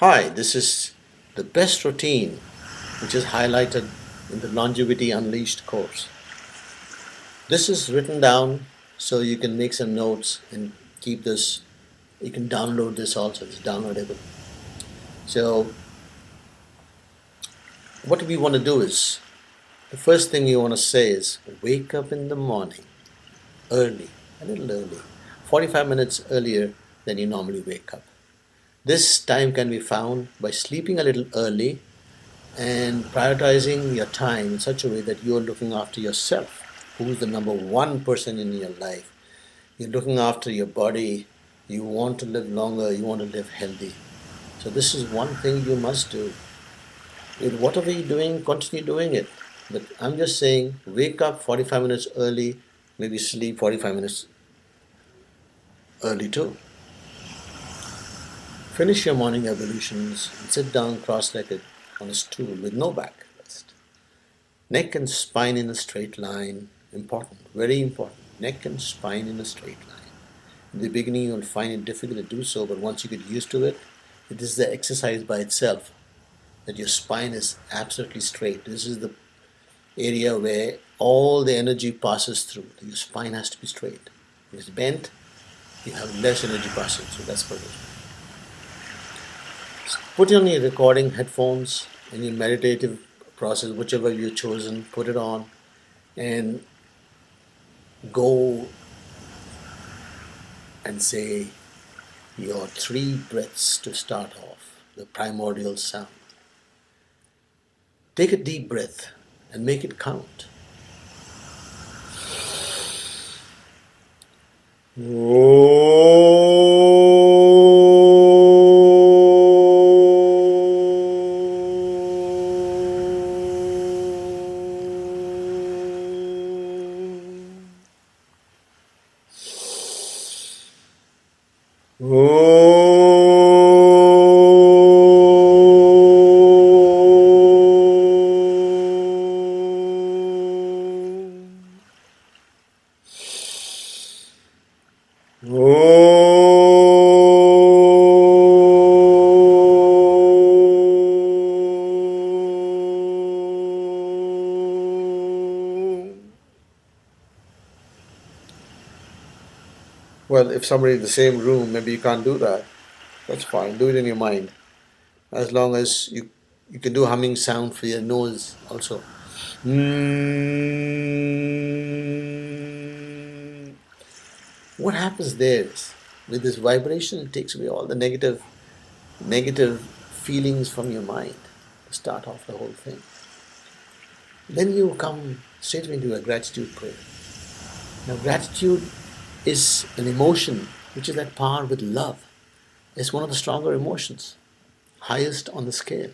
Hi, this is the best routine which is highlighted in the Longevity Unleashed course. This is written down so you can make some notes and keep this. You can download this also, it's downloadable. So, what we want to do is the first thing you want to say is wake up in the morning early, a little early, 45 minutes earlier than you normally wake up. This time can be found by sleeping a little early and prioritizing your time in such a way that you're looking after yourself, who is the number one person in your life. You're looking after your body. You want to live longer. You want to live healthy. So this is one thing you must do. With whatever you're doing, continue doing it. But I'm just saying, wake up 45 minutes early, maybe sleep 45 minutes early too. Finish your morning ablutions and sit down cross-legged on a stool with no backrest. Neck and spine in a straight line. Important, very important. Neck and spine in a straight line. In the beginning, you'll find it difficult to do so, but once you get used to it, it is the exercise by itself that your spine is absolutely straight. This is the area where all the energy passes through. Your spine has to be straight. If it's bent, you have less energy passing through. That's what it is. Put on your recording headphones and your meditative process, whichever you've chosen, put it on and go and say your 3 breaths to start off, the primordial sound. Take a deep breath and make it count. Well, if somebody in the same room, maybe you can't do that. That's fine. Do it in your mind. As long as you can do humming sound for your nose also. What happens there is, with this vibration, it takes away all the negative feelings from your mind to start off the whole thing. Then you come straight into a gratitude prayer. Now, gratitude is an emotion which is at par with love. It's one of the stronger emotions, highest on the scale.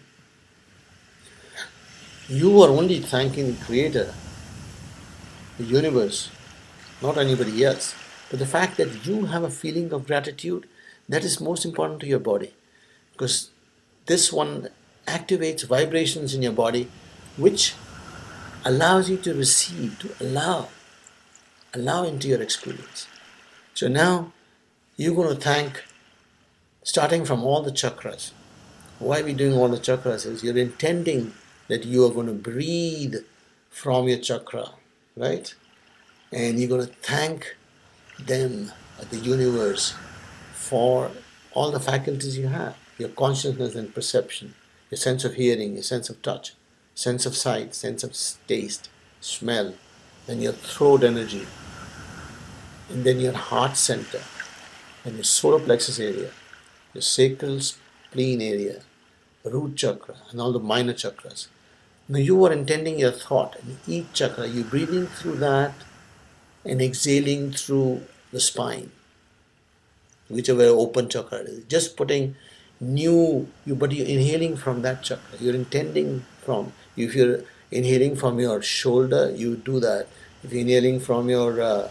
You are only thanking the Creator, the universe, not anybody else. But the fact that you have a feeling of gratitude, that is most important to your body. Because this one activates vibrations in your body which allows you to receive, to allow into your experience. So now you're going to thank, starting from all the chakras. Why are we doing all the chakras is you're intending that you are going to breathe from your chakra, right? And you're going to thank them, the universe, for all the faculties you have, your consciousness and perception, your sense of hearing, your sense of touch, sense of sight, sense of taste, smell, then your throat energy, and then your heart center, and your solar plexus area, your sacral spleen area, root chakra, and all the minor chakras. Now you are intending your thought, and each chakra, you're breathing through that and exhaling through the spine, whichever open chakra it is. Just putting but you're inhaling from that chakra. You're intending from, if you're inhaling from your shoulder, you do that. If you're inhaling from your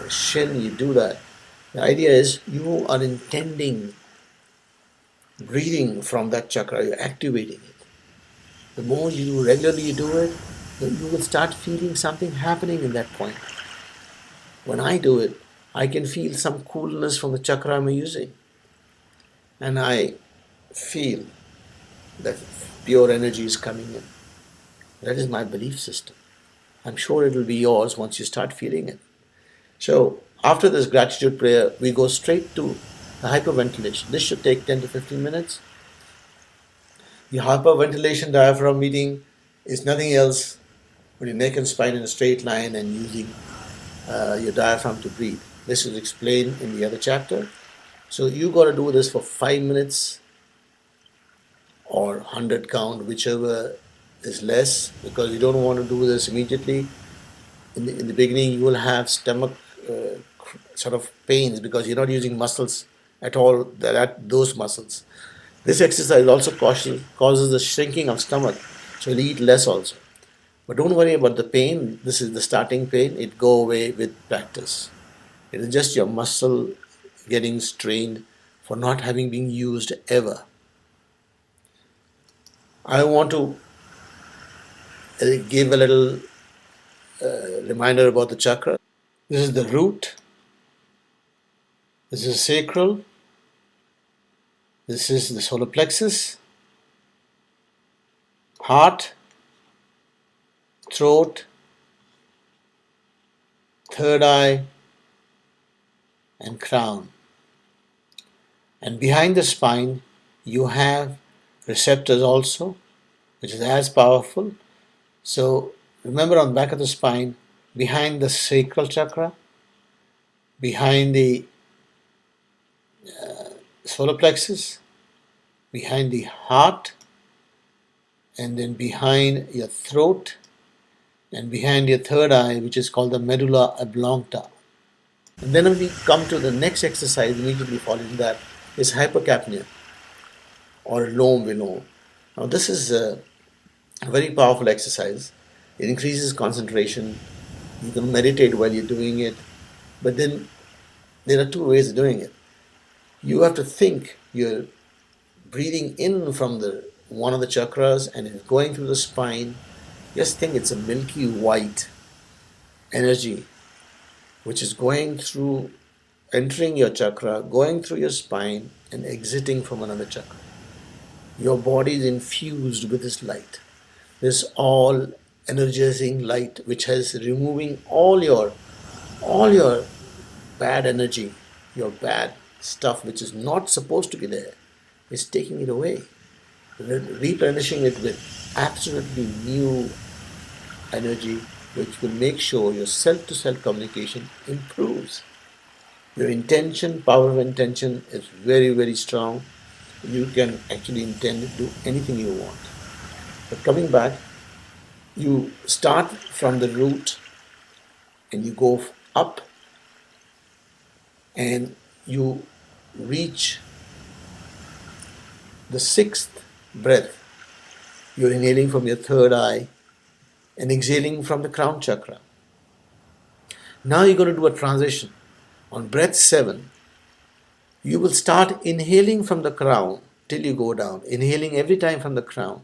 shin, you do that. The idea is you are intending breathing from that chakra, you're activating it. The more you regularly do it, you will start feeling something happening in that point. When I do it, I can feel some coolness from the chakra I'm using. And I feel that pure energy is coming in. That is my belief system. I'm sure it will be yours once you start feeling it. So, after this gratitude prayer, we go straight to the hyperventilation. This should take 10 to 15 minutes. The hyperventilation diaphragm breathing is nothing else but your neck and spine in a straight line and using your diaphragm to breathe. This is explained in the other chapter. So you got to do this for 5 minutes or 100 count, whichever is less, because you don't want to do this immediately. In the beginning, you will have stomach sort of pains because you're not using muscles at all, those muscles. This exercise also causes the shrinking of stomach, so you'll eat less also. But don't worry about the pain. This is the starting pain. It go away with practice. It is just your muscle getting strained for not having been used ever. I want to give a little reminder about the chakra. This is the root. This is sacral. This is the solar plexus, heart, throat, third eye, and crown. And behind the spine, you have receptors also, which is as powerful. So remember, on the back of the spine, behind the sacral chakra, behind the solar plexus, behind the heart, and then behind your throat, and behind your third eye, which is called the medulla oblongata. And then when we come to the next exercise immediately following that is hypercapnia or lom vilom. Now this is a very powerful exercise. It increases concentration. You can meditate while you're doing it. But then there are two ways of doing it. You have to think you're breathing in from the one of the chakras and it's going through the spine. Just think it's a milky white energy which is going through, entering your chakra, going through your spine and exiting from another chakra. Your body is infused with this light, this all energizing light which has removing all your bad energy, your bad stuff which is not supposed to be there. It's taking it away, replenishing it with absolutely new energy which will make sure your self-to-self communication improves. Your intention, power of intention is very, very strong. You can actually intend to do anything you want. But coming back, you start from the root and you go up and you reach the sixth breath. You're inhaling from your third eye and exhaling from the crown chakra. Now you're going to do a transition. On breath 7, you will start inhaling from the crown till you go down, inhaling every time from the crown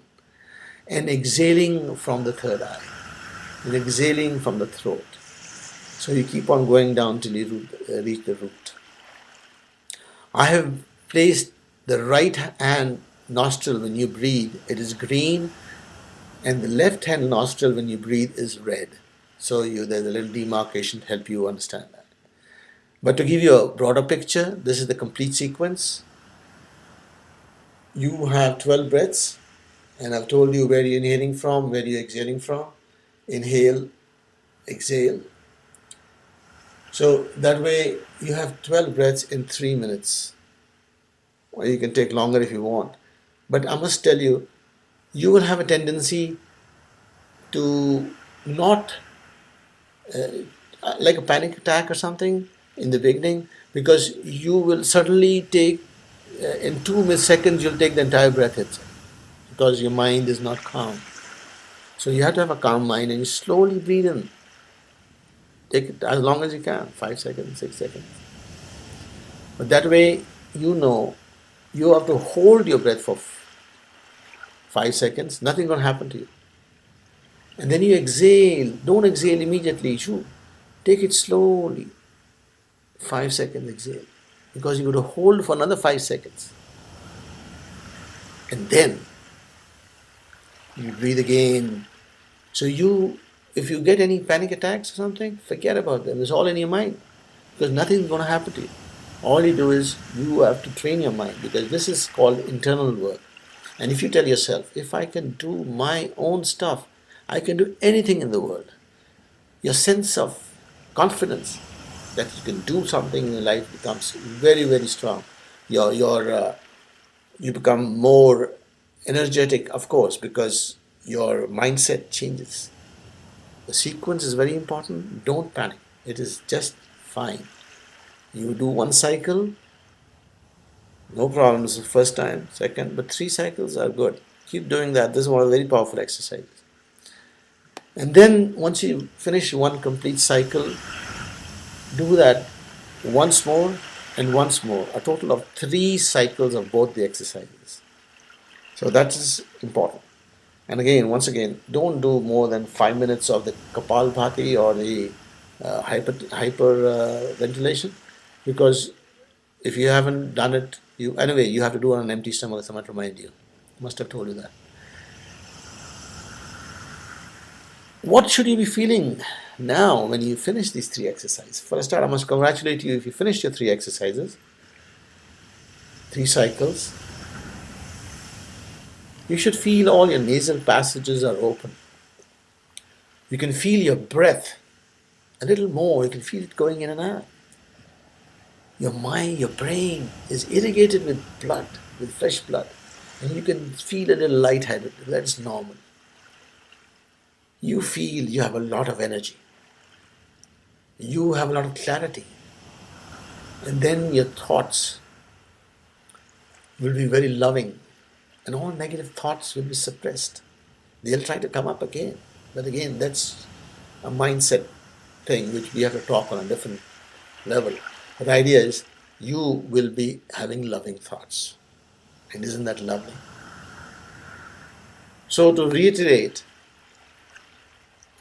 and exhaling from the third eye and exhaling from the throat. So you keep on going down till you reach the root. I have placed the right hand nostril when you breathe, it is green, and the left hand nostril when you breathe is red. So there's a little demarcation to help you understand that. But to give you a broader picture, this is the complete sequence. You have 12 breaths, and I've told you where you're inhaling from, where you're exhaling from. Inhale, exhale. So that way you have 12 breaths in 3 minutes. Or you can take longer if you want. But I must tell you, you will have a tendency to not, like a panic attack or something in the beginning, because you will suddenly take, in 2 seconds, you'll take the entire breath itself, because your mind is not calm. So you have to have a calm mind and you slowly breathe in. Take it as long as you can, 5 seconds, 6 seconds. But that way, you have to hold your breath for 5 seconds, nothing going to happen to you. And then you exhale. Don't exhale immediately. Take it slowly. 5 seconds exhale. Because you're going to hold for another 5 seconds. And then you breathe again. So if you get any panic attacks or something, forget about them. It's all in your mind because nothing's going to happen to you. All you do is you have to train your mind because this is called internal work. And if you tell yourself, if I can do my own stuff, I can do anything in the world, your sense of confidence that you can do something in your life becomes very, very strong. You become more energetic, of course, because your mindset changes. The sequence is very important. Don't panic. It is just fine. You do one cycle, no problems the first time, second, but 3 cycles are good. Keep doing that. This is one of the very powerful exercises. And then once you finish one complete cycle, do that once more and once more. A total of 3 cycles of both the exercises. So that is important. And again, once again, don't do more than 5 minutes of the Kapalbhati or the hyper ventilation, because if you haven't done it, you have to do it on an empty stomach. Someone remind you. Must have told you that. What should you be feeling now when you finish these 3 exercises? For a start, I must congratulate you if you finished your 3 exercises, 3 cycles. You should feel all your nasal passages are open. You can feel your breath a little more. You can feel it going in and out. Your mind, your brain is irrigated with blood, with fresh blood. And you can feel a little lightheaded. That's normal. You feel you have a lot of energy. You have a lot of clarity. And then your thoughts will be very loving. And all negative thoughts will be suppressed. They'll try to come up again. But again, that's a mindset thing which we have to talk on a different level. But the idea is you will be having loving thoughts. And isn't that lovely? So to reiterate,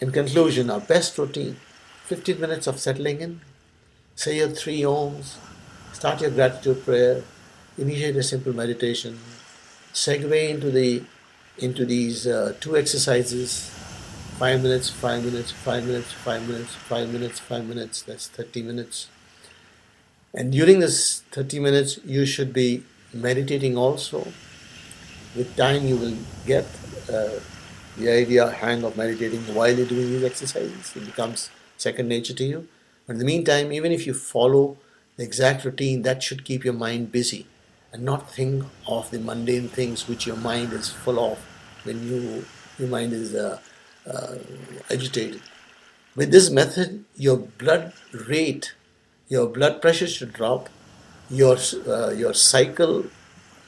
in conclusion, our best routine, 15 minutes of settling in, say your 3 ohms, start your gratitude prayer, initiate a simple meditation, segue into these 2 exercises, 5 minutes, 5 minutes, 5 minutes, 5 minutes, 5 minutes, 5 minutes, that's 30 minutes. And during this 30 minutes, you should be meditating also. With time, you will get the idea, hang of meditating while you're doing these exercises. It becomes second nature to you. But in the meantime, even if you follow the exact routine, that should keep your mind busy and not think of the mundane things which your mind is full of when your mind is agitated. With this method, your blood rate, your blood pressure should drop, your cycle,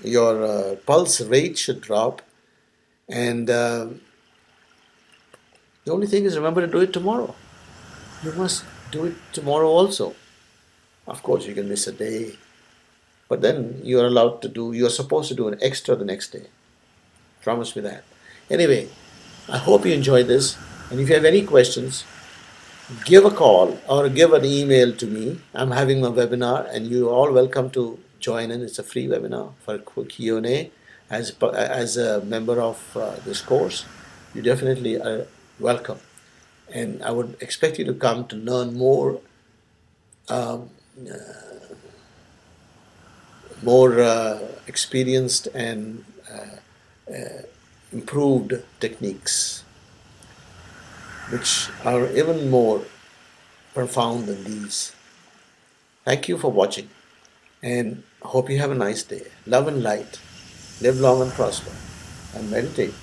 your pulse rate should drop, and the only thing is remember to do it tomorrow. You must do it tomorrow also. Of course, you can miss a day, but then you are supposed to do an extra the next day. Promise me that. Anyway, I hope you enjoyed this, and if you have any questions, give a call or give an email to me. I'm having a webinar, and you're all welcome to join in. It's a free webinar for a quick Q&A. As a member of this course, you definitely are welcome. And I would expect you to come to learn more experienced and improved techniques, which are even more profound than these. Thank you for watching, and hope you have a nice day. Love and light. Live long and prosper, and meditate.